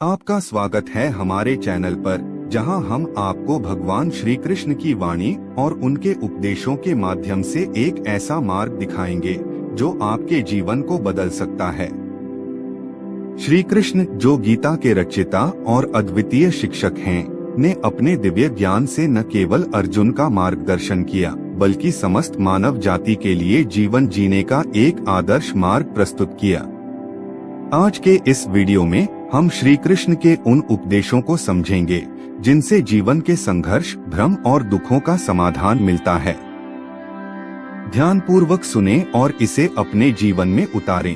आपका स्वागत है हमारे चैनल पर, जहां हम आपको भगवान श्री कृष्ण की वाणी और उनके उपदेशों के माध्यम से एक ऐसा मार्ग दिखाएंगे जो आपके जीवन को बदल सकता है। श्री कृष्ण, जो गीता के रचयिता और अद्वितीय शिक्षक हैं, ने अपने दिव्य ज्ञान से न केवल अर्जुन का मार्गदर्शन किया, बल्कि समस्त मानव जाति के लिए जीवन जीने का एक आदर्श मार्ग प्रस्तुत किया। आज के इस वीडियो में हम श्री कृष्ण के उन उपदेशों को समझेंगे जिनसे जीवन के संघर्ष, भ्रम और दुखों का समाधान मिलता है। ध्यानपूर्वक सुने और इसे अपने जीवन में उतारें।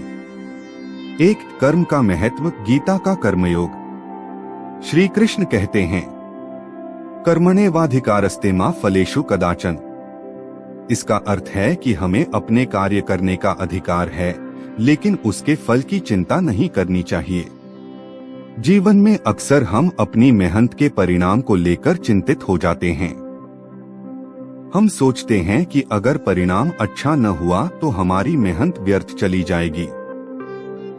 एक, कर्म का महत्व, गीता का कर्मयोग। श्री कृष्ण कहते हैं, कर्मण्येवाधिकारस्ते मा फलेषु कदाचन। इसका अर्थ है कि हमें अपने कार्य करने का अधिकार है, लेकिन उसके फल की चिंता नहीं करनी चाहिए। जीवन में अक्सर हम अपनी मेहनत के परिणाम को लेकर चिंतित हो जाते हैं। हम सोचते हैं कि अगर परिणाम अच्छा न हुआ तो हमारी मेहनत व्यर्थ चली जाएगी।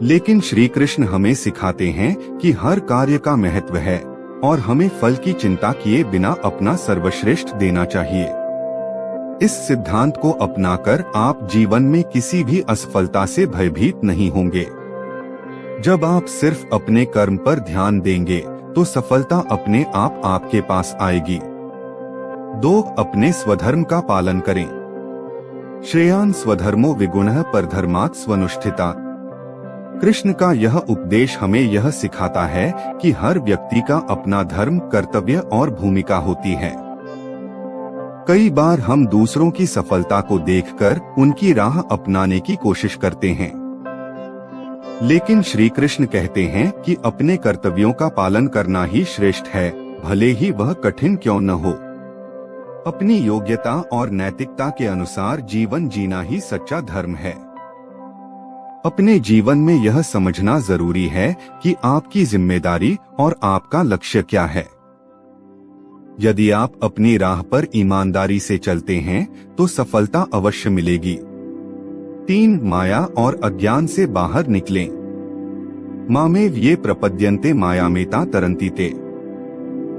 लेकिन श्री कृष्ण हमें सिखाते हैं कि हर कार्य का महत्व है और हमें फल की चिंता किए बिना अपना सर्वश्रेष्ठ देना चाहिए। इस सिद्धांत को अपनाकर आप जीवन में किसी भी असफलता से भयभीत नहीं होंगे। जब आप सिर्फ अपने कर्म पर ध्यान देंगे तो सफलता अपने आप आपके पास आएगी। 2, अपने स्वधर्म का पालन करें। श्रेयान् स्वधर्मो विगुणः परधर्मात् स्वनुष्ठिता। कृष्ण का यह उपदेश हमें यह सिखाता है कि हर व्यक्ति का अपना धर्म, कर्तव्य और भूमिका होती है। कई बार हम दूसरों की सफलता को देखकर उनकी राह अपनाने की कोशिश करते हैं, लेकिन श्री कृष्ण कहते हैं कि अपने कर्तव्यों का पालन करना ही श्रेष्ठ है, भले ही वह कठिन क्यों न हो। अपनी योग्यता और नैतिकता के अनुसार जीवन जीना ही सच्चा धर्म है। अपने जीवन में यह समझना जरूरी है कि आपकी जिम्मेदारी और आपका लक्ष्य क्या है। यदि आप अपनी राह पर ईमानदारी से चलते हैं तो सफलता अवश्य मिलेगी। 3, माया और अज्ञान से बाहर निकलें। मामेव ये प्रपद्यन्ते मायामेता तरन्तीते।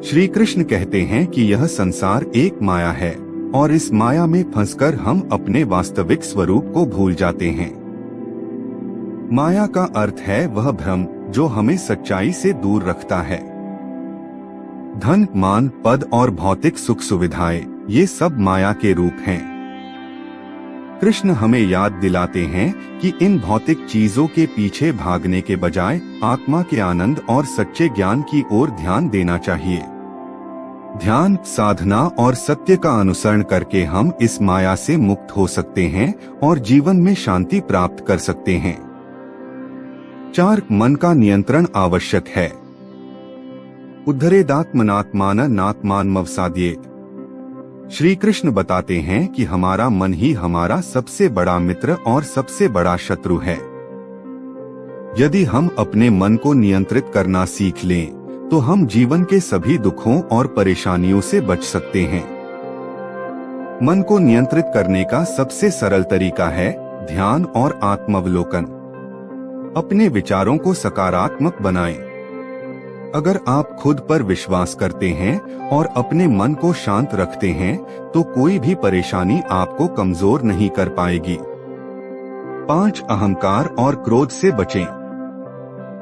श्री कृष्ण कहते हैं कि यह संसार एक माया है और इस माया में फंसकर हम अपने वास्तविक स्वरूप को भूल जाते हैं। माया का अर्थ है वह भ्रम जो हमें सच्चाई से दूर रखता है। धन, मान, पद और भौतिक सुख सुविधाएं, ये सब माया के रूप हैं। कृष्ण हमें याद दिलाते हैं कि इन भौतिक चीजों के पीछे भागने के बजाय आत्मा के आनंद और सच्चे ज्ञान की ओर ध्यान देना चाहिए। ध्यान, साधना और सत्य का अनुसरण करके हम इस माया से मुक्त हो सकते हैं और जीवन में शांति प्राप्त कर सकते हैं। 4, मन का नियंत्रण आवश्यक है। उद्धरेदात्मनात्मान नात्मानमवसाद्येत। श्री कृष्ण बताते हैं कि हमारा मन ही हमारा सबसे बड़ा मित्र और सबसे बड़ा शत्रु है। यदि हम अपने मन को नियंत्रित करना सीख लें तो हम जीवन के सभी दुखों और परेशानियों से बच सकते हैं। मन को नियंत्रित करने का सबसे सरल तरीका है ध्यान और आत्मावलोकन। अपने विचारों को सकारात्मक बनाएं। अगर आप खुद पर विश्वास करते हैं और अपने मन को शांत रखते हैं तो कोई भी परेशानी आपको कमजोर नहीं कर पाएगी। 5, अहंकार और क्रोध से बचें।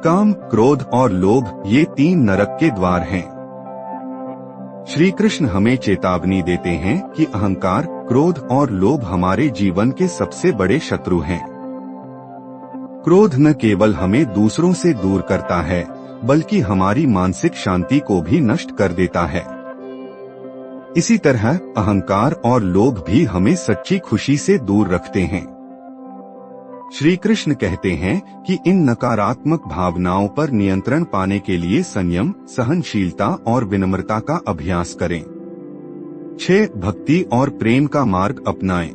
काम, क्रोध और लोभ, ये 3 नरक के द्वार हैं। श्री कृष्ण हमें चेतावनी देते हैं कि अहंकार, क्रोध और लोभ हमारे जीवन के सबसे बड़े शत्रु हैं। क्रोध न केवल हमें दूसरों से दूर करता है, बल्कि हमारी मानसिक शांति को भी नष्ट कर देता है। इसी तरह अहंकार और लोभ भी हमें सच्ची खुशी से दूर रखते हैं। श्री कृष्ण कहते हैं कि इन नकारात्मक भावनाओं पर नियंत्रण पाने के लिए संयम, सहनशीलता और विनम्रता का अभ्यास करें। 6, भक्ति और प्रेम का मार्ग अपनाएं।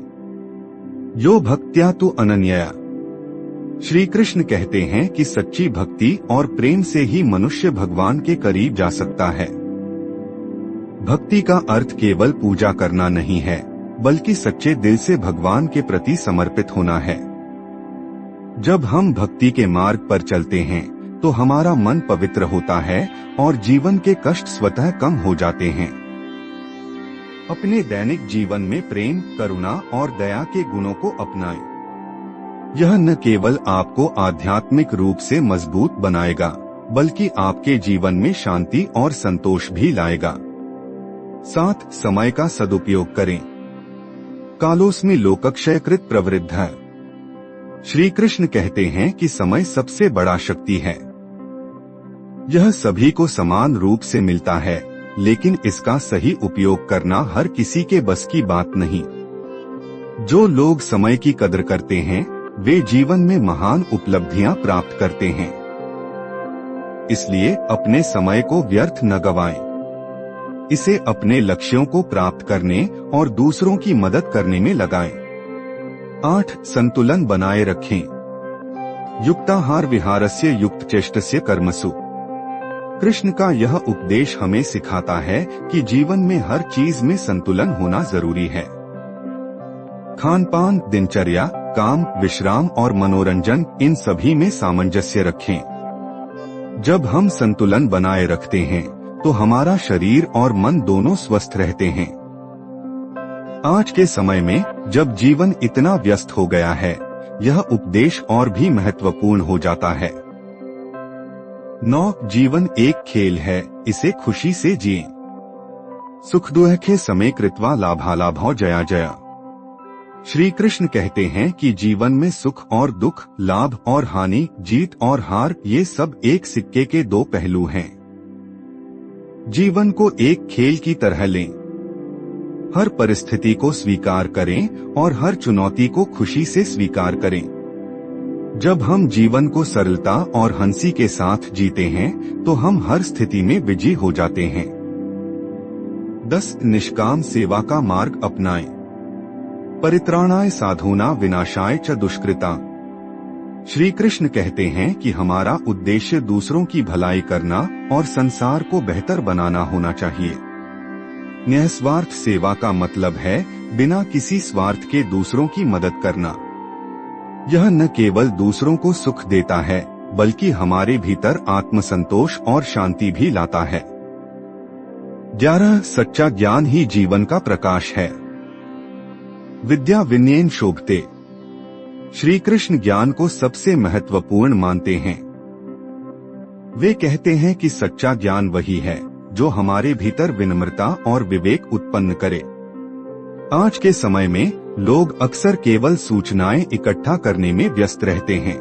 यो भक्त्या तु अनन्यया। श्री कृष्ण कहते हैं कि सच्ची भक्ति और प्रेम से ही मनुष्य भगवान के करीब जा सकता है। भक्ति का अर्थ केवल पूजा करना नहीं है, बल्कि सच्चे दिल से भगवान के प्रति समर्पित होना है। जब हम भक्ति के मार्ग पर चलते हैं तो हमारा मन पवित्र होता है और जीवन के कष्ट स्वतः कम हो जाते हैं। अपने दैनिक जीवन में प्रेम, करुणा और दया के गुणों को अपनाएं। यह न केवल आपको आध्यात्मिक रूप से मजबूत बनाएगा, बल्कि आपके जीवन में शांति और संतोष भी लाएगा। 7. समय का सदुपयोग करें। कालोस्मि लोकक्षयकृत प्रवृद्ध। श्री कृष्ण कहते हैं कि समय सबसे बड़ा शक्ति है। यह सभी को समान रूप से मिलता है, लेकिन इसका सही उपयोग करना हर किसी के बस की बात नहीं। जो लोग समय की कदर करते हैं, वे जीवन में महान उपलब्धियां प्राप्त करते हैं। इसलिए अपने समय को व्यर्थ न गवाएं। इसे अपने लक्ष्यों को प्राप्त करने और दूसरों की मदद करने में लगाएं। 8. संतुलन बनाए रखें। युक्ताहार विहारस्य युक्तचेष्टस्य कर्मसु। कृष्ण का यह उपदेश हमें सिखाता है कि जीवन में हर चीज में संतुलन होना जरूरी है। खान-पान, दिनचर्या, काम, विश्राम और मनोरंजन, इन सभी में सामंजस्य रखें। जब हम संतुलन बनाए रखते हैं, तो हमारा शरीर और मन दोनों स्वस्थ रहते हैं। आज के समय में जब जीवन इतना व्यस्त हो गया है, यह उपदेश और भी महत्वपूर्ण हो जाता है। 9. जीवन एक खेल है, इसे खुशी से जिएं। सुख दुखे समे कृत्वा लाभालाभौ जया जया। श्री कृष्ण कहते हैं कि जीवन में सुख और दुख, लाभ और हानि, जीत और हार, ये सब एक सिक्के के दो पहलू हैं। जीवन को एक खेल की तरह लें। हर परिस्थिति को स्वीकार करें और हर चुनौती को खुशी से स्वीकार करें। जब हम जीवन को सरलता और हंसी के साथ जीते हैं, तो हम हर स्थिति में विजयी हो जाते हैं। 10. निष्काम सेवा का मार्ग अपनाएं। परित्राणाय साधूना विनाशाय च दुष्कृता। श्री कृष्ण कहते हैं कि हमारा उद्देश्य दूसरों की भलाई करना और संसार को बेहतर बनाना होना चाहिए। निस्वार्थ सेवा का मतलब है बिना किसी स्वार्थ के दूसरों की मदद करना। यह न केवल दूसरों को सुख देता है, बल्कि हमारे भीतर आत्मसंतोष और शांति भी लाता है। 11. सच्चा ज्ञान ही जीवन का प्रकाश है। विद्या विनयेन शोभते। श्री कृष्ण ज्ञान को सबसे महत्वपूर्ण मानते हैं। वे कहते हैं कि सच्चा ज्ञान वही है जो हमारे भीतर विनम्रता और विवेक उत्पन्न करे। आज के समय में लोग अक्सर केवल सूचनाएं इकट्ठा करने में व्यस्त रहते हैं,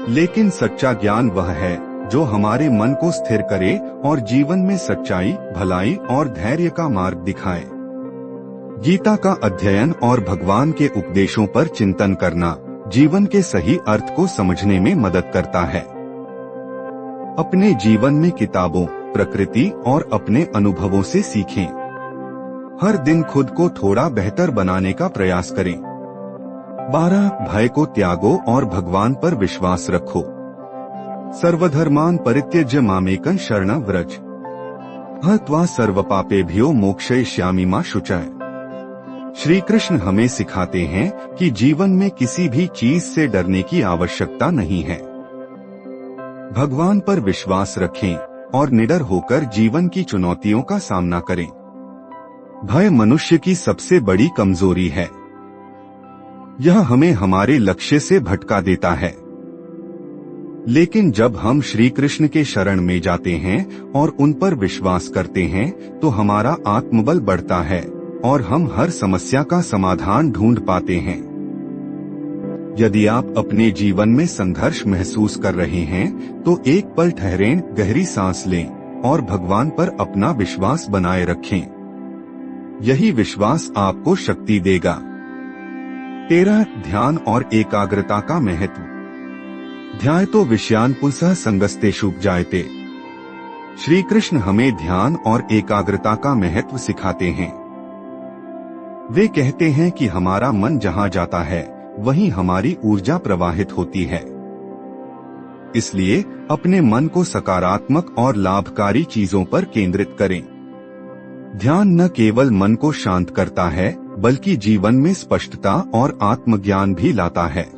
लेकिन सच्चा ज्ञान वह है जो हमारे मन को स्थिर करे और जीवन में सच्चाई, भलाई और धैर्य का मार्ग दिखाए। गीता का अध्ययन और भगवान के उपदेशों पर चिंतन करना जीवन के सही अर्थ को समझने में मदद करता है। अपने जीवन में किताबों, प्रकृति और अपने अनुभवों से सीखें। हर दिन खुद को थोड़ा बेहतर बनाने का प्रयास करें। 12. भय को त्यागो और भगवान पर विश्वास रखो। सर्वधर्मान परित्यज्य मामेकं शरणं व्रज। हत्वा सर्वपापेभ्यो मोक्षयिष्यामि मा शुचः। श्री कृष्ण हमें सिखाते हैं कि जीवन में किसी भी चीज से डरने की आवश्यकता नहीं है। भगवान पर विश्वास रखें और निडर होकर जीवन की चुनौतियों का सामना करें। भय मनुष्य की सबसे बड़ी कमजोरी है। यह हमें हमारे लक्ष्य से भटका देता है। लेकिन जब हम श्री कृष्ण के शरण में जाते हैं और उन पर विश्वास करते हैं, तो हमारा आत्मबल बढ़ता है और हम हर समस्या का समाधान ढूंढ पाते हैं। यदि आप अपने जीवन में संघर्ष महसूस कर रहे हैं, तो एक पल ठहरें, गहरी सांस लें और भगवान पर अपना विश्वास बनाए रखें। यही विश्वास आपको शक्ति देगा। 13. ध्यान और एकाग्रता का महत्व। ध्यायतो विषयान् पुंसः संगस्तेषु जायते। श्री कृष्ण हमें ध्यान और एकाग्रता का महत्व सिखाते हैं। वे कहते हैं कि हमारा मन जहां जाता है, वहीं हमारी ऊर्जा प्रवाहित होती है। इसलिए अपने मन को सकारात्मक और लाभकारी चीजों पर केंद्रित करें। ध्यान न केवल मन को शांत करता है, बल्कि जीवन में स्पष्टता और आत्मज्ञान भी लाता है।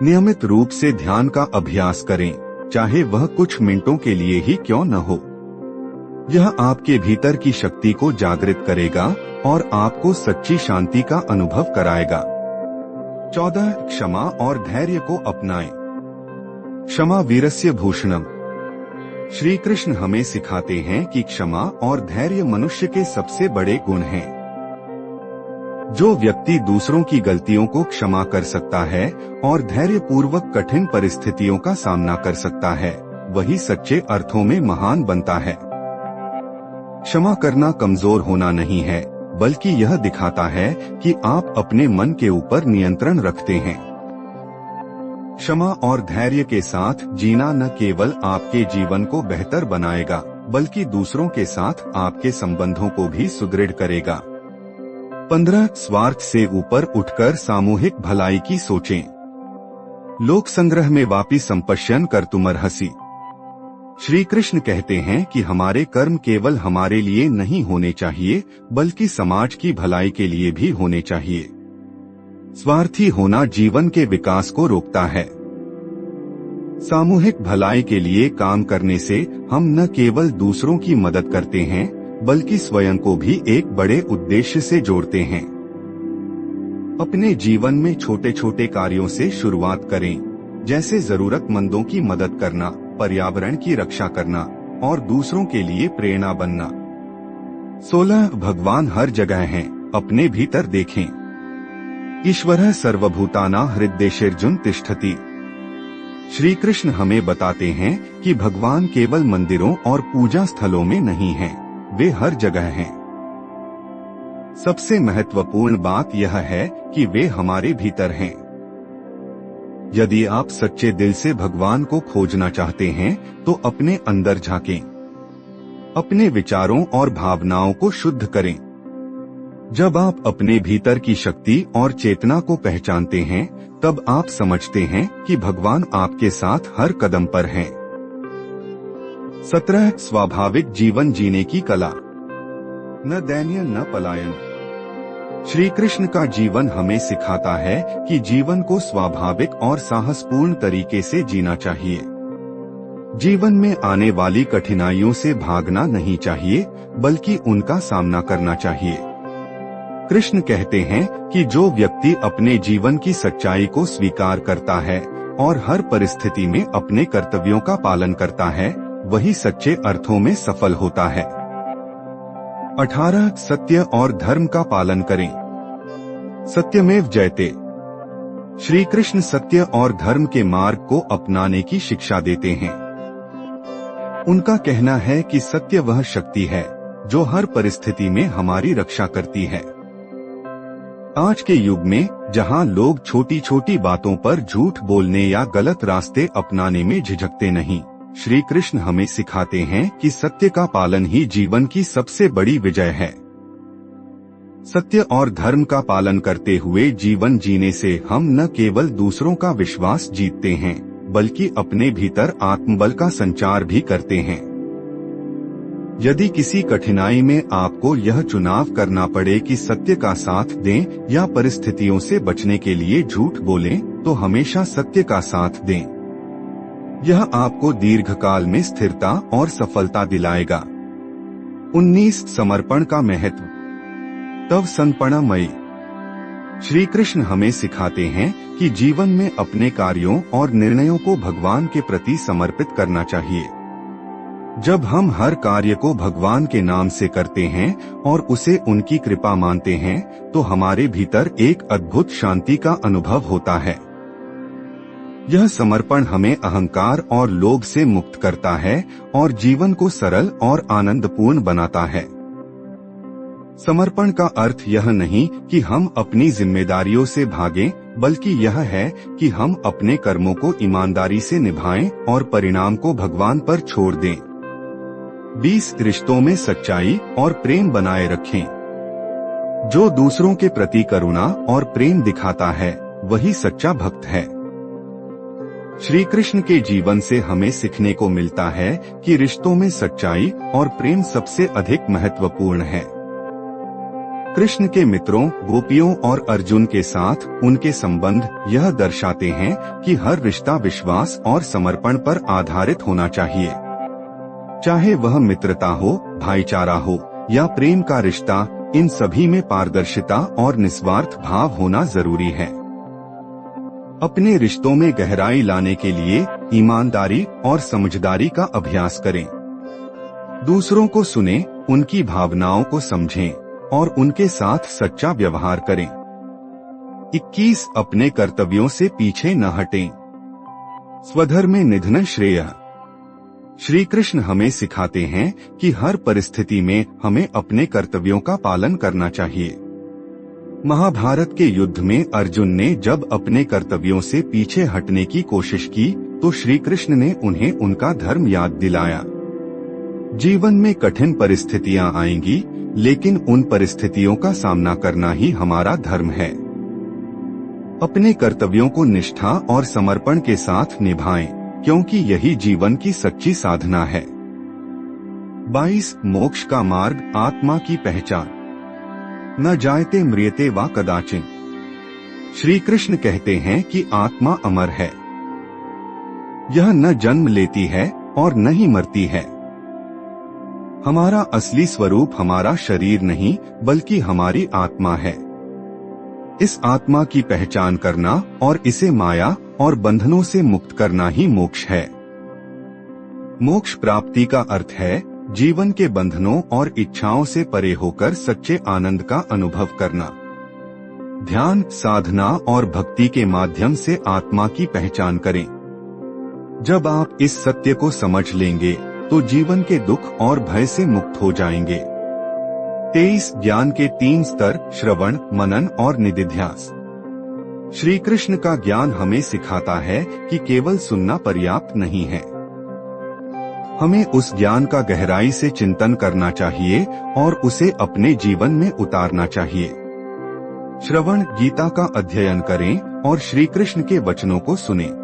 नियमित रूप से ध्यान का अभ्यास करें, चाहे वह कुछ मिनटों के लिए ही क्यों न हो। यह आपके भीतर की शक्ति को जागृत करेगा और आपको सच्ची शांति का अनुभव कराएगा। 14 क्षमा और धैर्य को अपनाएं। क्षमा वीरस्य भूषणम। श्री कृष्ण हमें सिखाते हैं कि क्षमा और धैर्य मनुष्य के सबसे बड़े गुण हैं। जो व्यक्ति दूसरों की गलतियों को क्षमा कर सकता है और धैर्य पूर्वक कठिन परिस्थितियों का सामना कर सकता है, वही सच्चे अर्थों में महान बनता है। क्षमा करना कमजोर होना नहीं है, बल्कि यह दिखाता है कि आप अपने मन के ऊपर नियंत्रण रखते हैं। क्षमा और धैर्य के साथ जीना न केवल आपके जीवन को बेहतर बनाएगा, बल्कि दूसरों के साथ आपके संबंधों को भी सुदृढ़ करेगा। 15 स्वार्थ से ऊपर उठकर सामूहिक भलाई की सोचें। लोक संग्रह में वापि संपश्यन कर तुमर्हसि। श्री कृष्ण कहते हैं कि हमारे कर्म केवल हमारे लिए नहीं होने चाहिए, बल्कि समाज की भलाई के लिए भी होने चाहिए। स्वार्थी होना जीवन के विकास को रोकता है। सामूहिक भलाई के लिए काम करने से हम न केवल दूसरों की मदद करते हैं, बल्कि स्वयं को भी एक बड़े उद्देश्य से जोड़ते हैं। अपने जीवन में छोटे छोटे कार्यों से शुरुआत करें, जैसे जरूरतमंदों की मदद करना, पर्यावरण की रक्षा करना और दूसरों के लिए प्रेरणा बनना। 16 भगवान हर जगह हैं, अपने भीतर देखें। ईश्वरः सर्वभूतानां हृदयेषु तिष्ठति। श्री कृष्ण हमें बताते हैं कि भगवान केवल मंदिरों और पूजा स्थलों में नहीं हैं, वे हर जगह हैं। सबसे महत्वपूर्ण बात यह है कि वे हमारे भीतर हैं। यदि आप सच्चे दिल से भगवान को खोजना चाहते हैं, तो अपने अंदर झांकें। अपने विचारों और भावनाओं को शुद्ध करें। जब आप अपने भीतर की शक्ति और चेतना को पहचानते हैं, तब आप समझते हैं कि भगवान आपके साथ हर कदम पर हैं। 17 स्वाभाविक जीवन जीने की कला। न दैन्य न पलायन। श्री कृष्ण का जीवन हमें सिखाता है कि जीवन को स्वाभाविक और साहसपूर्ण तरीके से जीना चाहिए। जीवन में आने वाली कठिनाइयों से भागना नहीं चाहिए, बल्कि उनका सामना करना चाहिए। कृष्ण कहते हैं कि जो व्यक्ति अपने जीवन की सच्चाई को स्वीकार करता है और हर परिस्थिति में अपने कर्तव्यों का पालन करता है, वही सच्चे अर्थों में सफल होता है। 18 सत्य और धर्म का पालन करें। सत्यमेव जयते। श्री कृष्ण सत्य और धर्म के मार्ग को अपनाने की शिक्षा देते हैं। उनका कहना है कि सत्य वह शक्ति है जो हर परिस्थिति में हमारी रक्षा करती है। आज के युग में जहां लोग छोटी छोटी बातों पर झूठ बोलने या गलत रास्ते अपनाने में झिझकते नहीं, श्री कृष्ण हमें सिखाते हैं कि सत्य का पालन ही जीवन की सबसे बड़ी विजय है। सत्य और धर्म का पालन करते हुए जीवन जीने से हम न केवल दूसरों का विश्वास जीतते हैं, बल्कि अपने भीतर आत्मबल का संचार भी करते हैं। यदि किसी कठिनाई में आपको यह चुनाव करना पड़े कि सत्य का साथ दें या परिस्थितियों से बचने के लिए झूठ बोलें, तो हमेशा सत्य का साथ दें। यह आपको दीर्घकाल में स्थिरता और सफलता दिलाएगा। 19 समर्पण का महत्व। तव समर्पणमयि। श्री कृष्ण हमें सिखाते हैं कि जीवन में अपने कार्यों और निर्णयों को भगवान के प्रति समर्पित करना चाहिए। जब हम हर कार्य को भगवान के नाम से करते हैं और उसे उनकी कृपा मानते हैं, तो हमारे भीतर एक अद्भुत शांति का अनुभव होता है। यह समर्पण हमें अहंकार और लोभ से मुक्त करता है और जीवन को सरल और आनंदपूर्ण बनाता है। समर्पण का अर्थ यह नहीं कि हम अपनी जिम्मेदारियों से भागें, बल्कि यह है कि हम अपने कर्मों को ईमानदारी से निभाएं और परिणाम को भगवान पर छोड़ दें। 20 रिश्तों में सच्चाई और प्रेम बनाए रखें। जो दूसरों के प्रति करुणा और प्रेम दिखाता है, वही सच्चा भक्त है। श्री कृष्ण के जीवन से हमें सीखने को मिलता है कि रिश्तों में सच्चाई और प्रेम सबसे अधिक महत्वपूर्ण है। कृष्ण के मित्रों, गोपियों और अर्जुन के साथ उनके संबंध यह दर्शाते हैं कि हर रिश्ता विश्वास और समर्पण पर आधारित होना चाहिए। चाहे वह मित्रता हो, भाईचारा हो या प्रेम का रिश्ता, इन सभी में पारदर्शिता और निस्वार्थ भाव होना जरूरी है। अपने रिश्तों में गहराई लाने के लिए ईमानदारी और समझदारी का अभ्यास करें। दूसरों को सुनें, उनकी भावनाओं को समझें और उनके साथ सच्चा व्यवहार करें। 21 अपने कर्तव्यों से पीछे न हटें। स्वधर्मे निधन श्रेयः। श्री कृष्ण हमें सिखाते हैं कि हर परिस्थिति में हमें अपने कर्तव्यों का पालन करना चाहिए। महाभारत के युद्ध में अर्जुन ने जब अपने कर्तव्यों से पीछे हटने की कोशिश की तो श्री कृष्ण ने उन्हें उनका धर्म याद दिलाया। जीवन में कठिन परिस्थितियां आएंगी, लेकिन उन परिस्थितियों का सामना करना ही हमारा धर्म है। अपने कर्तव्यों को निष्ठा और समर्पण के साथ निभाएं, क्योंकि यही जीवन की सच्ची साधना है। 22 मोक्ष का मार्ग, आत्मा की पहचान। न जायते म्रियते वा कदाचिन। श्री कृष्ण कहते हैं कि आत्मा अमर है। यह न जन्म लेती है और न ही मरती है। हमारा असली स्वरूप हमारा शरीर नहीं, बल्कि हमारी आत्मा है। इस आत्मा की पहचान करना और इसे माया और बंधनों से मुक्त करना ही मोक्ष है। मोक्ष प्राप्ति का अर्थ है जीवन के बंधनों और इच्छाओं से परे होकर सच्चे आनंद का अनुभव करना। ध्यान, साधना और भक्ति के माध्यम से आत्मा की पहचान करें। जब आप इस सत्य को समझ लेंगे तो जीवन के दुख और भय से मुक्त हो जाएंगे। 23 ज्ञान के 3 स्तर, श्रवण, मनन और निदिध्यास। श्री कृष्ण का ज्ञान हमें सिखाता है कि केवल सुनना पर्याप्त नहीं है। हमें उस ज्ञान का गहराई से चिंतन करना चाहिए और उसे अपने जीवन में उतारना चाहिए। श्रवण, गीता का अध्ययन करें और श्री कृष्ण के वचनों को सुनें।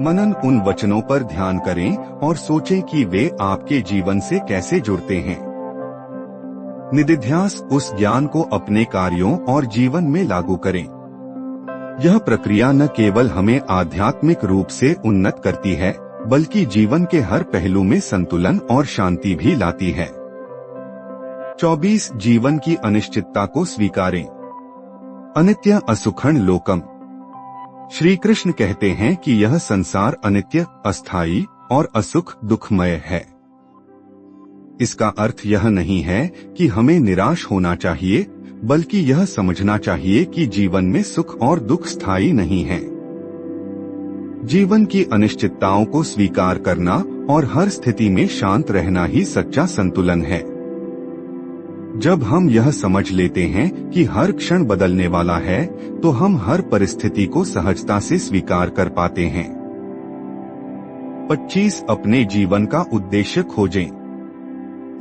मनन, उन वचनों पर ध्यान करें और सोचें कि वे आपके जीवन से कैसे जुड़ते हैं। निदिध्यास, उस ज्ञान को अपने कार्यों और जीवन में लागू करें। यह प्रक्रिया न केवल हमें आध्यात्मिक रूप से उन्नत करती है, बल्कि जीवन के हर पहलू में संतुलन और शांति भी लाती है। 24 जीवन की अनिश्चितता को स्वीकारें। अनित्य असुखं लोकम। श्री कृष्ण कहते हैं कि यह संसार अनित्य, अस्थायी और असुख दुखमय है। इसका अर्थ यह नहीं है कि हमें निराश होना चाहिए, बल्कि यह समझना चाहिए कि जीवन में सुख और दुख स्थायी नहीं है। जीवन की अनिश्चितताओं को स्वीकार करना और हर स्थिति में शांत रहना ही सच्चा संतुलन है। जब हम यह समझ लेते हैं कि हर क्षण बदलने वाला है, तो हम हर परिस्थिति को सहजता से स्वीकार कर पाते हैं। 25 अपने जीवन का उद्देश्य खोजें।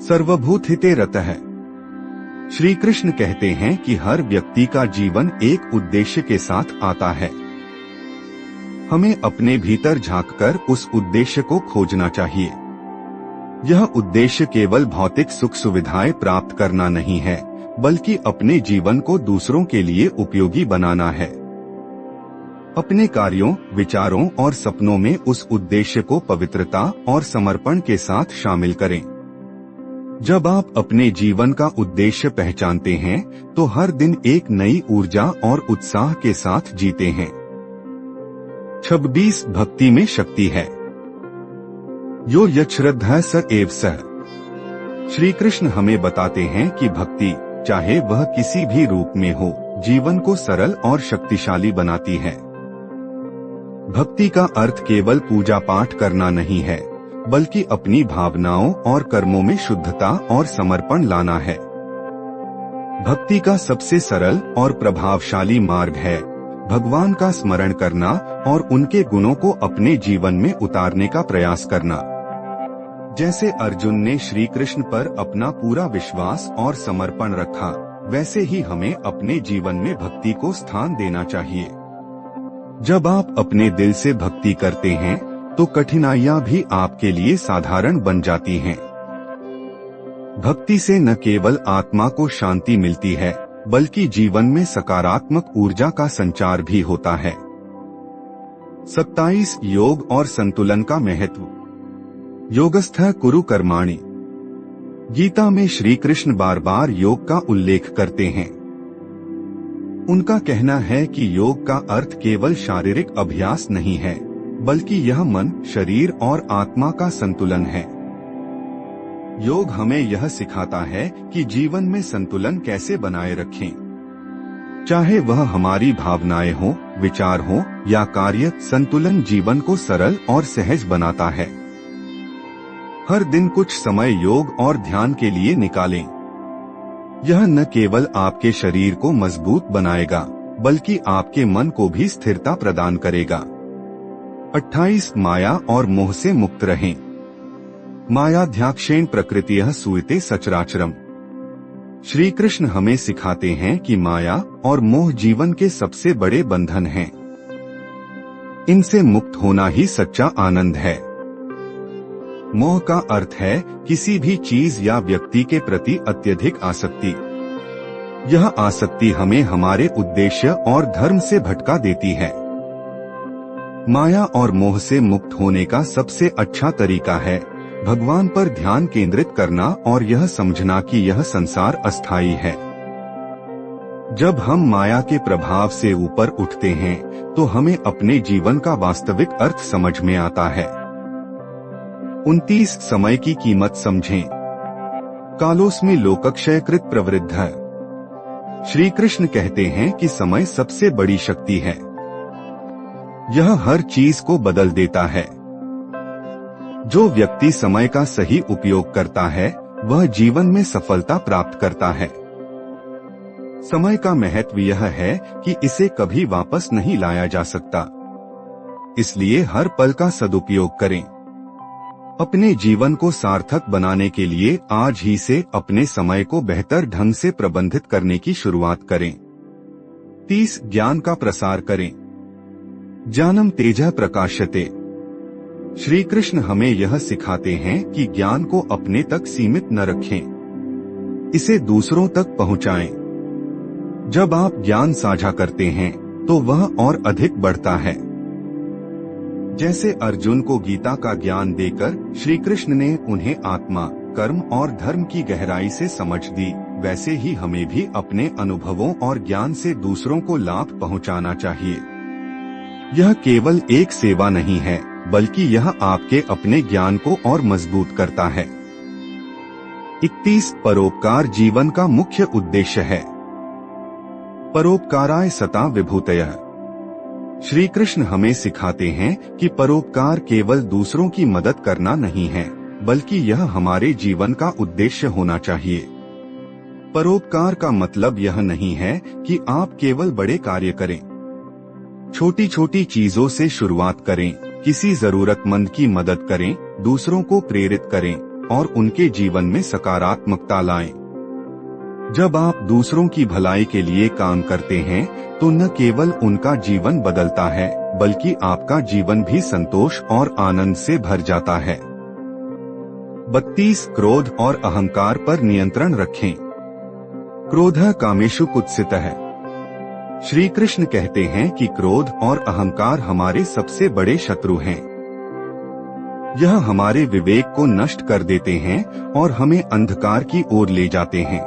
सर्वभूतहिते रतः। श्री कृष्ण कहते हैं कि हर व्यक्ति का जीवन एक उद्देश्य के साथ आता है। हमें अपने भीतर झांककर उस उद्देश्य को खोजना चाहिए। यह उद्देश्य केवल भौतिक सुख सुविधाएं प्राप्त करना नहीं है, बल्कि अपने जीवन को दूसरों के लिए उपयोगी बनाना है। अपने कार्यों, विचारों और सपनों में उस उद्देश्य को पवित्रता और समर्पण के साथ शामिल करें। जब आप अपने जीवन का उद्देश्य पहचानते हैं, तो हर दिन एक नई ऊर्जा और उत्साह के साथ जीते हैं। 26 भक्ति में शक्ति है। यो यच्छ्रद्धः स एव सः। श्री कृष्ण हमें बताते हैं कि भक्ति, चाहे वह किसी भी रूप में हो, जीवन को सरल और शक्तिशाली बनाती है। भक्ति का अर्थ केवल पूजा पाठ करना नहीं है, बल्कि अपनी भावनाओं और कर्मों में शुद्धता और समर्पण लाना है। भक्ति का सबसे सरल और प्रभावशाली मार्ग है भगवान का स्मरण करना और उनके गुणों को अपने जीवन में उतारने का प्रयास करना। जैसे अर्जुन ने श्री कृष्ण पर अपना पूरा विश्वास और समर्पण रखा, वैसे ही हमें अपने जीवन में भक्ति को स्थान देना चाहिए। जब आप अपने दिल से भक्ति करते हैं, तो कठिनाइयां भी आपके लिए साधारण बन जाती हैं। भक्ति से न केवल आत्मा को शांति मिलती है, बल्कि जीवन में सकारात्मक ऊर्जा का संचार भी होता है। 27 योग और संतुलन का महत्व। योगस्थः कुरु कर्माणि। गीता में श्री कृष्ण बार बार योग का उल्लेख करते हैं। उनका कहना है कि योग का अर्थ केवल शारीरिक अभ्यास नहीं है, बल्कि यह मन, शरीर और आत्मा का संतुलन है। योग हमें यह सिखाता है कि जीवन में संतुलन कैसे बनाए रखें। चाहे वह हमारी भावनाएं हो, विचार हो या कार्य, संतुलन जीवन को सरल और सहज बनाता है। हर दिन कुछ समय योग और ध्यान के लिए निकालें। यह न केवल आपके शरीर को मजबूत बनाएगा, बल्कि आपके मन को भी स्थिरता प्रदान करेगा। 28 माया और मोह से मुक्त रहें। मायाध्याक्षेण प्रकृतियः सूयते सचराचरम्। श्री कृष्ण हमें सिखाते हैं कि माया और मोह जीवन के सबसे बड़े बंधन हैं। इनसे मुक्त होना ही सच्चा आनंद है। मोह का अर्थ है किसी भी चीज या व्यक्ति के प्रति अत्यधिक आसक्ति। यह आसक्ति हमें हमारे उद्देश्य और धर्म से भटका देती है। माया और मोह से मुक्त होने का सबसे अच्छा तरीका है भगवान पर ध्यान केंद्रित करना और यह समझना कि यह संसार अस्थायी है। जब हम माया के प्रभाव से ऊपर उठते हैं, तो हमें अपने जीवन का वास्तविक अर्थ समझ में आता है। 29 समय की कीमत समझें। कालोस्मि लोकक्षयकृत प्रवृद्धः। श्री कृष्ण कहते हैं कि समय सबसे बड़ी शक्ति है। यह हर चीज को बदल देता है। जो व्यक्ति समय का सही उपयोग करता है, वह जीवन में सफलता प्राप्त करता है। समय का महत्व यह है कि इसे कभी वापस नहीं लाया जा सकता। इसलिए हर पल का सदुपयोग करें। अपने जीवन को सार्थक बनाने के लिए आज ही से अपने समय को बेहतर ढंग से प्रबंधित करने की शुरुआत करें। 30 ज्ञान का प्रसार करें। ज्ञानम तेजः प्रकाश्यते। श्री कृष्ण हमें यह सिखाते हैं कि ज्ञान को अपने तक सीमित न रखें, इसे दूसरों तक पहुंचाएं। जब आप ज्ञान साझा करते हैं, तो वह और अधिक बढ़ता है। जैसे अर्जुन को गीता का ज्ञान देकर श्री कृष्ण ने उन्हें आत्मा, कर्म और धर्म की गहराई से समझ दी, वैसे ही हमें भी अपने अनुभवों और ज्ञान से दूसरों को लाभ पहुंचाना चाहिए। यह केवल एक सेवा नहीं है, बल्कि यह आपके अपने ज्ञान को और मजबूत करता है। 31 परोपकार जीवन का मुख्य उद्देश्य है। परोपकाराय सता विभूतयः। श्री कृष्ण हमें सिखाते हैं कि परोपकार केवल दूसरों की मदद करना नहीं है, बल्कि यह हमारे जीवन का उद्देश्य होना चाहिए। परोपकार का मतलब यह नहीं है कि आप केवल बड़े कार्य करें। छोटी छोटी चीजों से शुरुआत करें, किसी जरूरतमंद की मदद करें, दूसरों को प्रेरित करें और उनके जीवन में सकारात्मकता लाएं। जब आप दूसरों की भलाई के लिए काम करते हैं, तो न केवल उनका जीवन बदलता है, बल्कि आपका जीवन भी संतोष और आनंद से भर जाता है। 32 क्रोध और अहंकार पर नियंत्रण रखें। क्रोधः कामेषु कुत्सितः। श्री कृष्ण कहते हैं कि क्रोध और अहंकार हमारे सबसे बड़े शत्रु हैं। यह हमारे विवेक को नष्ट कर देते हैं और हमें अंधकार की ओर ले जाते हैं।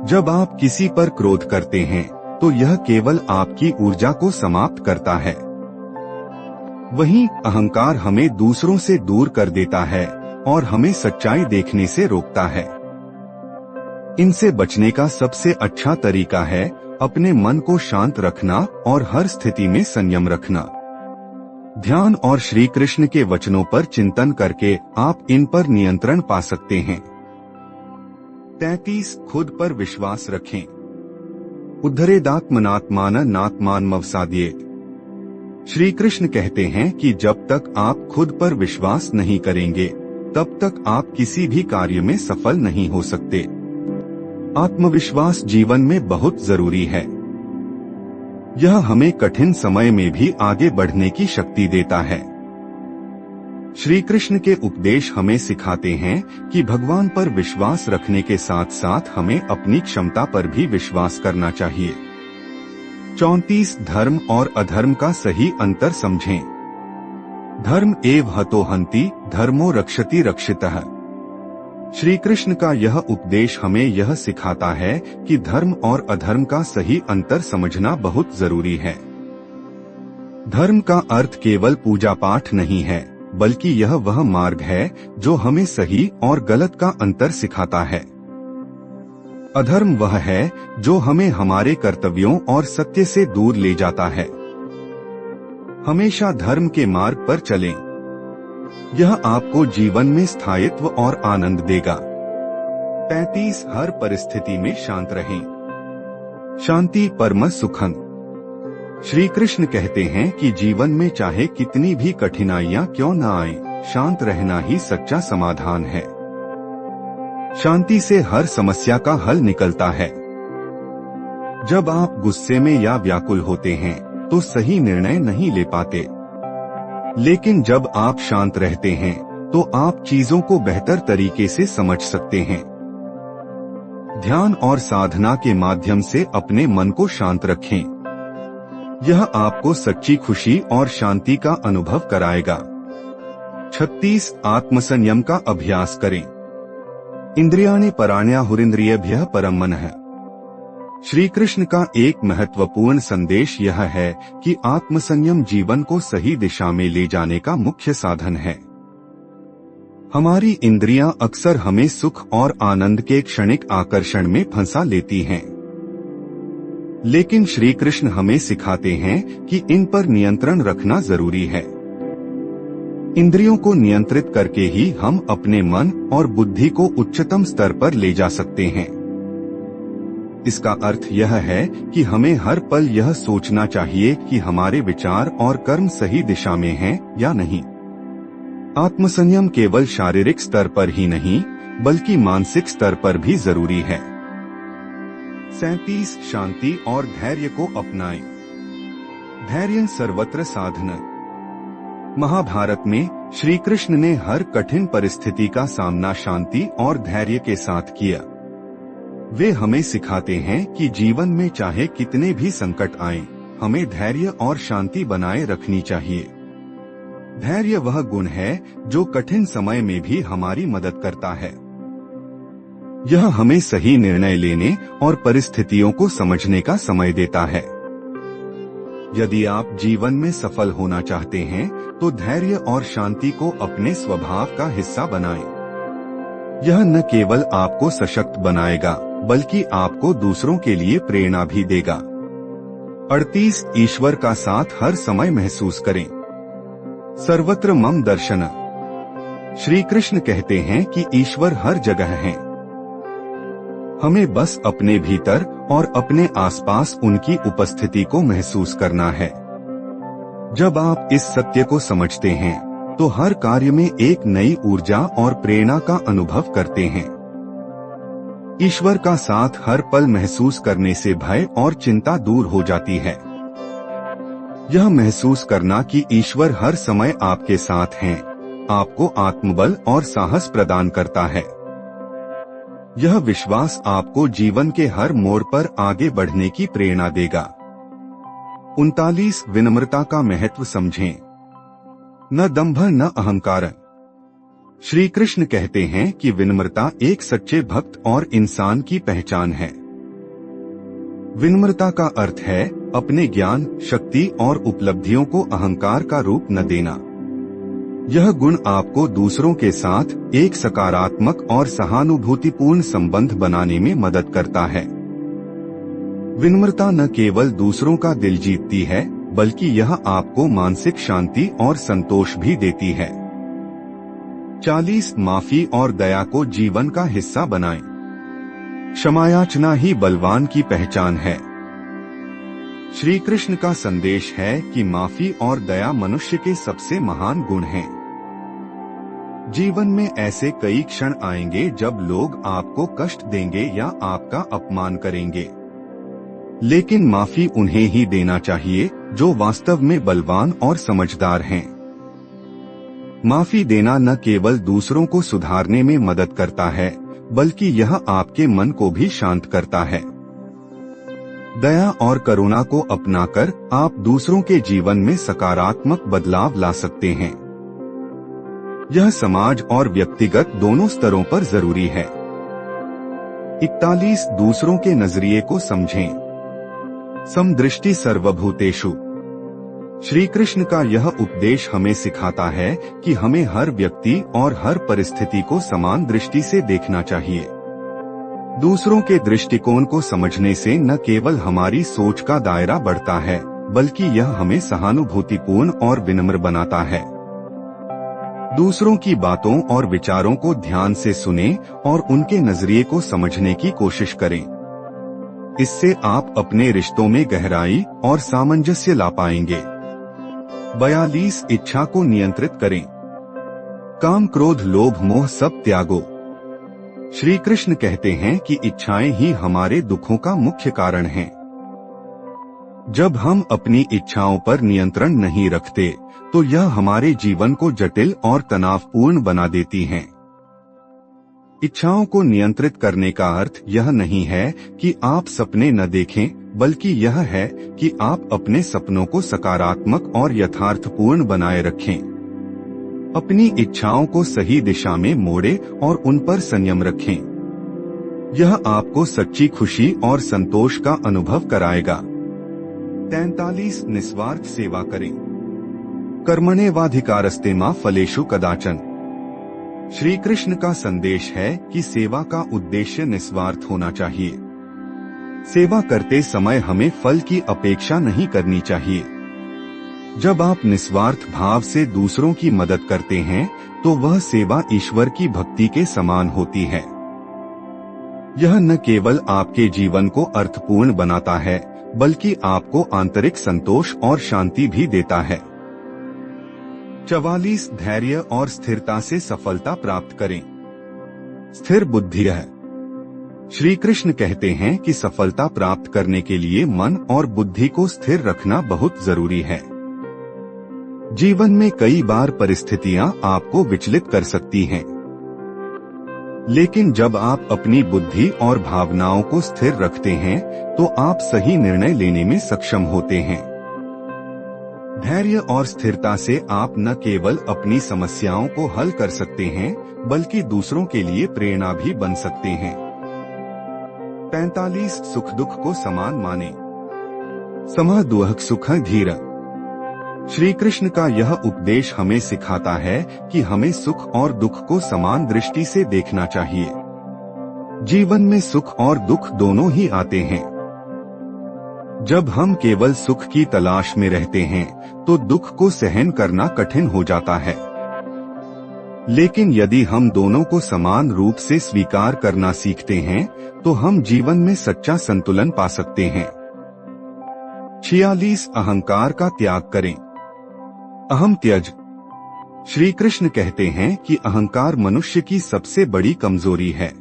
जब आप किसी पर क्रोध करते हैं, तो यह केवल आपकी ऊर्जा को समाप्त करता है। वहीं अहंकार हमें दूसरों से दूर कर देता है और हमें सच्चाई देखने से रोकता है। इनसे बचने का सबसे अच्छा तरीका है अपने मन को शांत रखना और हर स्थिति में संयम रखना। ध्यान और श्री कृष्ण के वचनों पर चिंतन करके आप इन पर नियंत्रण पा सकते हैं। 33 खुद पर विश्वास रखें। उद्धरेदात्मनात्मान नात्मानमवसाद्येत। श्री कृष्ण कहते हैं कि जब तक आप खुद पर विश्वास नहीं करेंगे, तब तक आप किसी भी कार्य में सफल नहीं हो सकते। आत्मविश्वास जीवन में बहुत जरूरी है। यह हमें कठिन समय में भी आगे बढ़ने की शक्ति देता है। श्री कृष्ण के उपदेश हमें सिखाते हैं कि भगवान पर विश्वास रखने के साथ साथ हमें अपनी क्षमता पर भी विश्वास करना चाहिए। 34 धर्म और अधर्म का सही अंतर समझें। धर्म एव हतो हन्ति, धर्मो रक्षति रक्षितः। श्री कृष्ण का यह उपदेश हमें यह सिखाता है कि धर्म और अधर्म का सही अंतर समझना बहुत जरूरी है। धर्म का अर्थ केवल पूजा पाठ नहीं है, बल्कि यह वह मार्ग है जो हमें सही और गलत का अंतर सिखाता है। अधर्म वह है जो हमें हमारे कर्तव्यों और सत्य से दूर ले जाता है। हमेशा धर्म के मार्ग पर चलें। यह आपको जीवन में स्थायित्व और आनंद देगा। 35 हर परिस्थिति में शांत रहें। शांति परम सुखं। श्री कृष्ण कहते हैं कि जीवन में चाहे कितनी भी कठिनाइयां क्यों न आए, शांत रहना ही सच्चा समाधान है। शांति से हर समस्या का हल निकलता है। जब आप गुस्से में या व्याकुल होते हैं तो सही निर्णय नहीं ले पाते, लेकिन जब आप शांत रहते हैं तो आप चीजों को बेहतर तरीके से समझ सकते हैं। ध्यान और साधना के माध्यम से अपने मन को शांत रखें। यह आपको सच्ची खुशी और शांति का अनुभव कराएगा। 36 आत्मसंयम का अभ्यास करें। इंद्रियाणि पराण्याहुरिन्द्रियेभ्यः परं मनः। श्री कृष्ण का एक महत्वपूर्ण संदेश यह है कि आत्मसंयम जीवन को सही दिशा में ले जाने का मुख्य साधन है। हमारी इंद्रियां अक्सर हमें सुख और आनंद के क्षणिक आकर्षण में फंसा लेती हैं, लेकिन श्री कृष्ण हमें सिखाते हैं कि इन पर नियंत्रण रखना जरूरी है। इंद्रियों को नियंत्रित करके ही हम अपने मन और बुद्धि को उच्चतम स्तर पर ले जा सकते हैं। इसका अर्थ यह है कि हमें हर पल यह सोचना चाहिए कि हमारे विचार और कर्म सही दिशा में हैं या नहीं। आत्मसंयम केवल शारीरिक स्तर पर ही नहीं, बल्कि मानसिक स्तर पर भी जरूरी है। 37 शांति और धैर्य को अपनाएं। धैर्य सर्वत्र साधन। महाभारत में श्री कृष्ण ने हर कठिन परिस्थिति का सामना शांति और धैर्य के साथ किया। वे हमें सिखाते हैं कि जीवन में चाहे कितने भी संकट आएं, हमें धैर्य और शांति बनाए रखनी चाहिए। धैर्य वह गुण है जो कठिन समय में भी हमारी मदद करता है। यह हमें सही निर्णय लेने और परिस्थितियों को समझने का समय देता है। यदि आप जीवन में सफल होना चाहते हैं तो धैर्य और शांति को अपने स्वभाव का हिस्सा बनाएं। यह न केवल आपको सशक्त बनाएगा, बल्कि आपको दूसरों के लिए प्रेरणा भी देगा। 38 ईश्वर का साथ हर समय महसूस करें। सर्वत्र मम दर्शन। श्री कृष्ण कहते हैं कि ईश्वर हर जगह है। हमें बस अपने भीतर और अपने आसपास उनकी उपस्थिति को महसूस करना है। जब आप इस सत्य को समझते हैं तो हर कार्य में एक नई ऊर्जा और प्रेरणा का अनुभव करते हैं। ईश्वर का साथ हर पल महसूस करने से भय और चिंता दूर हो जाती है। यह महसूस करना कि ईश्वर हर समय आपके साथ हैं, आपको आत्मबल और साहस प्रदान करता है। यह विश्वास आपको जीवन के हर मोड़ पर आगे बढ़ने की प्रेरणा देगा। 39 विनम्रता का महत्व समझें। न दंभ न अहंकार। श्री कृष्ण कहते हैं कि विनम्रता एक सच्चे भक्त और इंसान की पहचान है। विनम्रता का अर्थ है अपने ज्ञान, शक्ति और उपलब्धियों को अहंकार का रूप न देना। यह गुण आपको दूसरों के साथ एक सकारात्मक और सहानुभूतिपूर्ण संबंध बनाने में मदद करता है। विनम्रता न केवल दूसरों का दिल जीतती है, बल्कि यह आपको मानसिक शांति और संतोष भी देती है। 40 माफी और दया को जीवन का हिस्सा बनाएं। क्षमायाचना ही बलवान की पहचान है। श्री कृष्ण का संदेश है कि माफी और दया मनुष्य के सबसे महान गुण हैं। जीवन में ऐसे कई क्षण आएंगे जब लोग आपको कष्ट देंगे या आपका अपमान करेंगे, लेकिन माफी उन्हें ही देना चाहिए जो वास्तव में बलवान और समझदार हैं। माफी देना न केवल दूसरों को सुधारने में मदद करता है, बल्कि यह आपके मन को भी शांत करता है। दया और करुणा को अपनाकर आप दूसरों के जीवन में सकारात्मक बदलाव ला सकते हैं। यह समाज और व्यक्तिगत दोनों स्तरों पर जरूरी है। 41 दूसरों के नजरिए को समझें। समदृष्टि सर्वभूतेषु। श्री कृष्ण का यह उपदेश हमें सिखाता है कि हमें हर व्यक्ति और हर परिस्थिति को समान दृष्टि से देखना चाहिए। दूसरों के दृष्टिकोण को समझने से न केवल हमारी सोच का दायरा बढ़ता है, बल्कि यह हमें सहानुभूतिपूर्ण और विनम्र बनाता है। दूसरों की बातों और विचारों को ध्यान से सुनें और उनके नजरिए को समझने की कोशिश करें। इससे आप अपने रिश्तों में गहराई और सामंजस्य ला पाएंगे। 42 इच्छा को नियंत्रित करें। काम, क्रोध, लोभ, मोह सब त्यागो। श्री कृष्ण कहते हैं कि इच्छाएं ही हमारे दुखों का मुख्य कारण हैं। जब हम अपनी इच्छाओं पर नियंत्रण नहीं रखते, तो यह हमारे जीवन को जटिल और तनावपूर्ण बना देती हैं। इच्छाओं को नियंत्रित करने का अर्थ यह नहीं है कि आप सपने न देखें, बल्कि यह है कि आप अपने सपनों को सकारात्मक और यथार्थपूर्ण बनाए रखें। अपनी इच्छाओं को सही दिशा में मोड़ें और उन पर संयम रखें। यह आपको सच्ची खुशी और संतोष का अनुभव कराएगा। 43 निस्वार्थ सेवा करें। कर्मण्येवाधिकारस्ते मा फलेषु कदाचन। श्री कृष्ण का संदेश है कि सेवा का उद्देश्य निस्वार्थ होना चाहिए। सेवा करते समय हमें फल की अपेक्षा नहीं करनी चाहिए। जब आप निस्वार्थ भाव से दूसरों की मदद करते हैं, तो वह सेवा ईश्वर की भक्ति के समान होती है। यह न केवल आपके जीवन को अर्थपूर्ण बनाता है, बल्कि आपको आंतरिक संतोष और शांति भी देता है। 44 धैर्य और स्थिरता से सफलता प्राप्त करें। स्थिर बुद्धि है। श्री कृष्ण कहते हैं कि सफलता प्राप्त करने के लिए मन और बुद्धि को स्थिर रखना बहुत जरूरी है। जीवन में कई बार परिस्थितियां आपको विचलित कर सकती हैं, लेकिन जब आप अपनी बुद्धि और भावनाओं को स्थिर रखते हैं, तो आप सही निर्णय लेने में सक्षम होते हैं। धैर्य और स्थिरता से आप न केवल अपनी समस्याओं को हल कर सकते हैं, बल्कि दूसरों के लिए प्रेरणा भी बन सकते हैं। 45 सुख दुख को समान माने। समः दुःख सुख धीर। श्री कृष्ण का यह उपदेश हमें सिखाता है कि हमें सुख और दुख को समान दृष्टि से देखना चाहिए। जीवन में सुख और दुख दोनों ही आते हैं। जब हम केवल सुख की तलाश में रहते हैं, तो दुख को सहन करना कठिन हो जाता है। लेकिन यदि हम दोनों को समान रूप से स्वीकार करना सीखते हैं, तो हम जीवन में सच्चा संतुलन पा सकते हैं। 46 अहंकार का त्याग करें। अहम त्यज। श्री कृष्ण कहते हैं कि अहंकार मनुष्य की सबसे बड़ी कमजोरी है।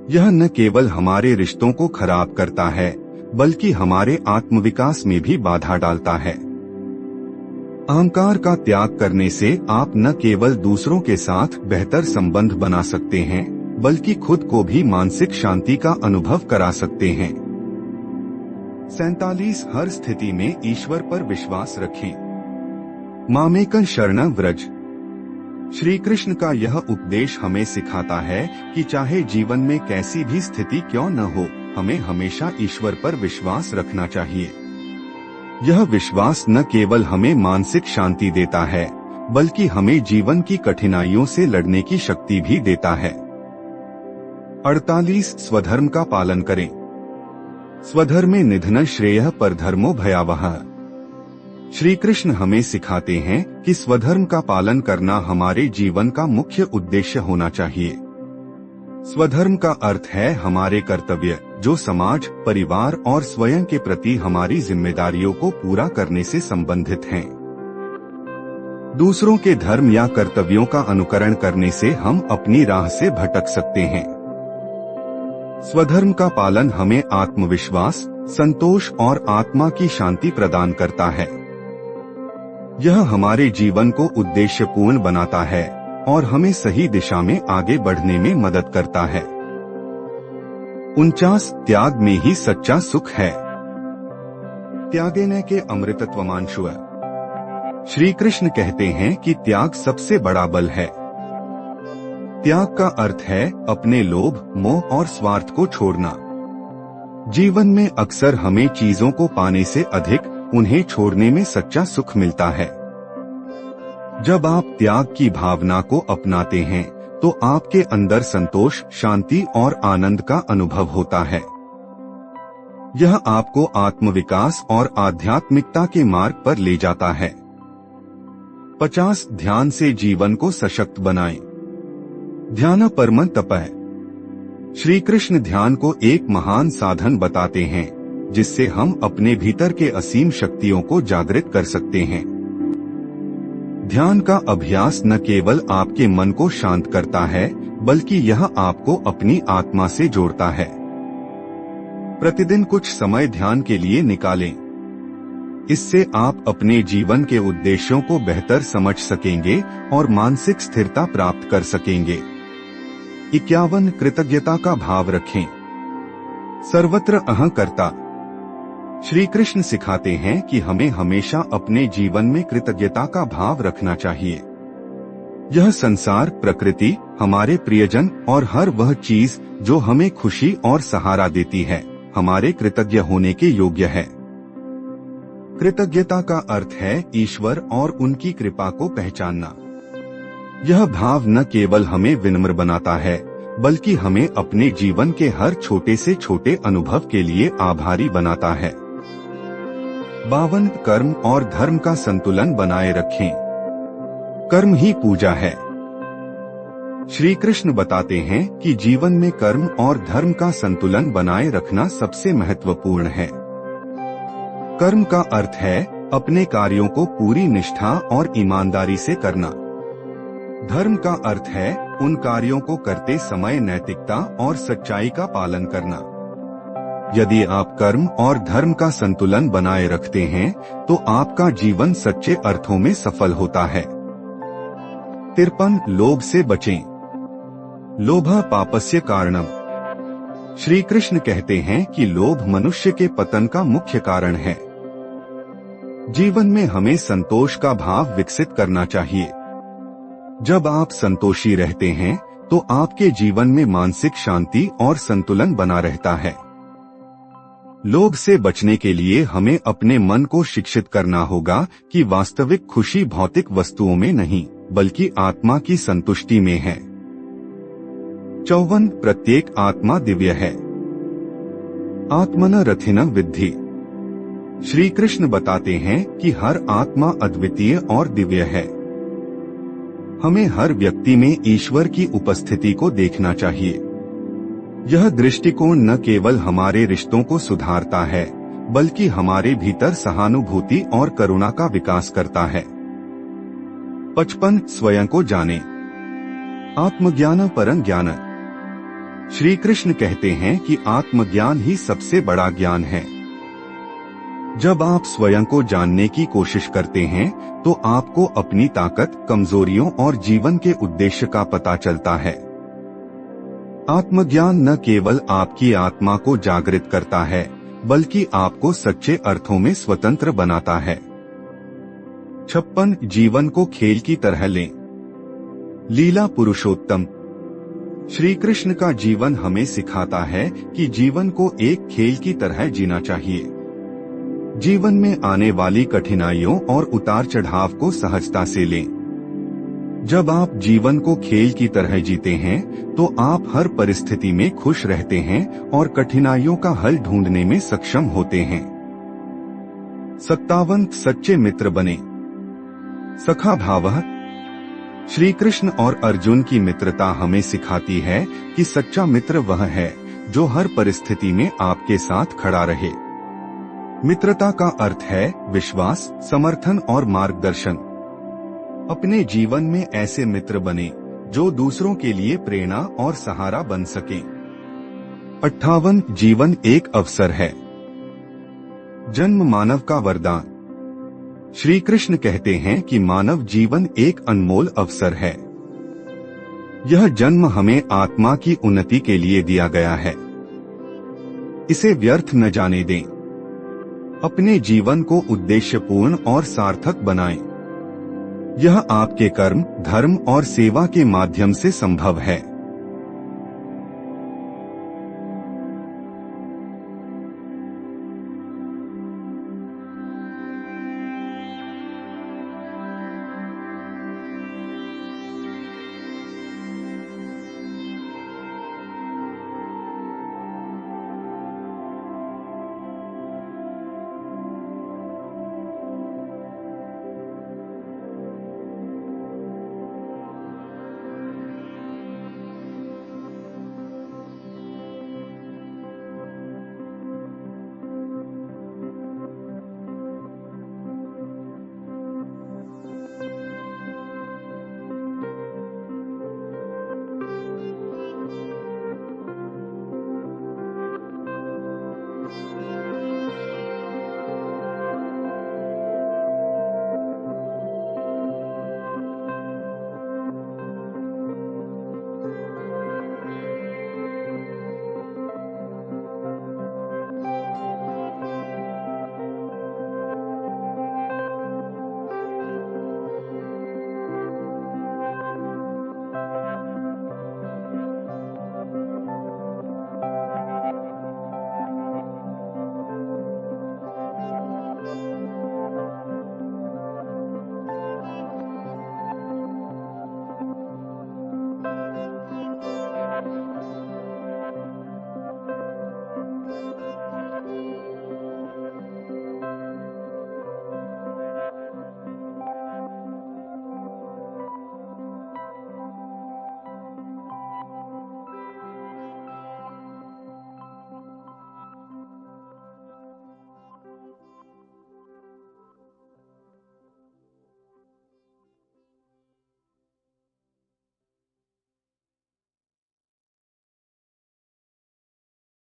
यह न केवल हमारे रिश्तों को खराब करता है, बल्कि हमारे आत्मविकास में भी बाधा डालता है। अहंकार का त्याग करने से आप न केवल दूसरों के साथ बेहतर संबंध बना सकते हैं, बल्कि खुद को भी मानसिक शांति का अनुभव करा सकते हैं। 47 हर स्थिति में ईश्वर पर विश्वास रखें। मामेकं शरणं व्रज। श्री कृष्ण का यह उपदेश हमें सिखाता है कि चाहे जीवन में कैसी भी स्थिति क्यों न हो, हमें हमेशा ईश्वर पर विश्वास रखना चाहिए। यह विश्वास न केवल हमें मानसिक शांति देता है, बल्कि हमें जीवन की कठिनाइयों से लड़ने की शक्ति भी देता है। 48 स्वधर्म का पालन करें। स्वधर्मे निधनं श्रेयः परधर्मो भयावहः। श्री कृष्ण हमें सिखाते हैं कि स्वधर्म का पालन करना हमारे जीवन का मुख्य उद्देश्य होना चाहिए। स्वधर्म का अर्थ है हमारे कर्तव्य, जो समाज, परिवार और स्वयं के प्रति हमारी जिम्मेदारियों को पूरा करने से संबंधित हैं। दूसरों के धर्म या कर्तव्यों का अनुकरण करने से हम अपनी राह से भटक सकते हैं। स्वधर्म का पालन हमें आत्मविश्वास, संतोष और आत्मा की शांति प्रदान करता है। यह हमारे जीवन को उद्देश्यपूर्ण बनाता है और हमें सही दिशा में आगे बढ़ने में मदद करता है। 49 त्याग में ही सच्चा सुख है। त्यागेन के अमृतत्वमांशु। श्री कृष्ण कहते हैं कि त्याग सबसे बड़ा बल है। त्याग का अर्थ है अपने लोभ, मोह और स्वार्थ को छोड़ना। जीवन में अक्सर हमें चीजों को पाने से अधिक उन्हें छोड़ने में सच्चा सुख मिलता है। जब आप त्याग की भावना को अपनाते हैं तो आपके अंदर संतोष, शांति और आनंद का अनुभव होता है। यह आपको आत्मविकास और आध्यात्मिकता के मार्ग पर ले जाता है। 50 ध्यान से जीवन को सशक्त बनाएं। ध्यान परम तप है। श्री कृष्ण ध्यान को एक महान साधन बताते हैं जिससे हम अपने भीतर के असीम शक्तियों को जागृत कर सकते हैं। ध्यान का अभ्यास न केवल आपके मन को शांत करता है बल्कि यह आपको अपनी आत्मा से जोड़ता है। प्रतिदिन कुछ समय ध्यान के लिए निकालें। इससे आप अपने जीवन के उद्देश्यों को बेहतर समझ सकेंगे और मानसिक स्थिरता प्राप्त कर सकेंगे। 51 कृतज्ञता का भाव रखें। सर्वत्र अहंकर्ता। श्री कृष्ण सिखाते हैं कि हमें हमेशा अपने जीवन में कृतज्ञता का भाव रखना चाहिए। यह संसार, प्रकृति, हमारे प्रियजन और हर वह चीज जो हमें खुशी और सहारा देती है, हमारे कृतज्ञ होने के योग्य है। कृतज्ञता का अर्थ है ईश्वर और उनकी कृपा को पहचानना। यह भाव न केवल हमें विनम्र बनाता है बल्कि हमें अपने जीवन के हर छोटे से छोटे अनुभव के लिए आभारी बनाता है। 52 कर्म और धर्म का संतुलन बनाए रखें। कर्म ही पूजा है। श्री कृष्ण बताते हैं कि जीवन में कर्म और धर्म का संतुलन बनाए रखना सबसे महत्वपूर्ण है। कर्म का अर्थ है अपने कार्यों को पूरी निष्ठा और ईमानदारी से करना। धर्म का अर्थ है उन कार्यों को करते समय नैतिकता और सच्चाई का पालन करना। यदि आप कर्म और धर्म का संतुलन बनाए रखते हैं तो आपका जीवन सच्चे अर्थों में सफल होता है। 53 लोभ से बचें। लोभ पापस्य कारणम। श्री कृष्ण कहते हैं कि लोभ मनुष्य के पतन का मुख्य कारण है। जीवन में हमें संतोष का भाव विकसित करना चाहिए। जब आप संतोषी रहते हैं तो आपके जीवन में मानसिक शांति और संतुलन बना रहता है। लोभ से बचने के लिए हमें अपने मन को शिक्षित करना होगा कि वास्तविक खुशी भौतिक वस्तुओं में नहीं बल्कि आत्मा की संतुष्टि में है। 54 प्रत्येक आत्मा दिव्य है। आत्मन रथिन विद्धि। श्री कृष्ण बताते हैं कि हर आत्मा अद्वितीय और दिव्य है। हमें हर व्यक्ति में ईश्वर की उपस्थिति को देखना चाहिए। यह दृष्टिकोण न केवल हमारे रिश्तों को सुधारता है बल्कि हमारे भीतर सहानुभूति और करुणा का विकास करता है। 55 स्वयं को जाने। आत्मज्ञान परं ज्ञान। श्री कृष्ण कहते हैं कि आत्मज्ञान ही सबसे बड़ा ज्ञान है। जब आप स्वयं को जानने की कोशिश करते हैं तो आपको अपनी ताकत, कमजोरियों और जीवन के उद्देश्य का पता चलता है। आत्मज्ञान न केवल आपकी आत्मा को जागृत करता है बल्कि आपको सच्चे अर्थों में स्वतंत्र बनाता है। 56 जीवन को खेल की तरह लें। लीला पुरुषोत्तम। श्री कृष्ण का जीवन हमें सिखाता है कि जीवन को एक खेल की तरह जीना चाहिए। जीवन में आने वाली कठिनाइयों और उतार चढ़ाव को सहजता से लें। जब आप जीवन को खेल की तरह जीते हैं तो आप हर परिस्थिति में खुश रहते हैं और कठिनाइयों का हल ढूंढने में सक्षम होते हैं। 57 सच्चे मित्र बने। सखा भावः। श्री कृष्ण और अर्जुन की मित्रता हमें सिखाती है कि सच्चा मित्र वह है जो हर परिस्थिति में आपके साथ खड़ा रहे। मित्रता का अर्थ है विश्वास, समर्थन और मार्गदर्शन। अपने जीवन में ऐसे मित्र बने जो दूसरों के लिए प्रेरणा और सहारा बन सकें। 58 जीवन एक अवसर है। जन्म मानव का वरदान। श्री कृष्ण कहते हैं कि मानव जीवन एक अनमोल अवसर है। यह जन्म हमें आत्मा की उन्नति के लिए दिया गया है। इसे व्यर्थ न जाने दें। अपने जीवन को उद्देश्यपूर्ण और सार्थक बनाएं। यह आपके कर्म, धर्म और सेवा के माध्यम से संभव है।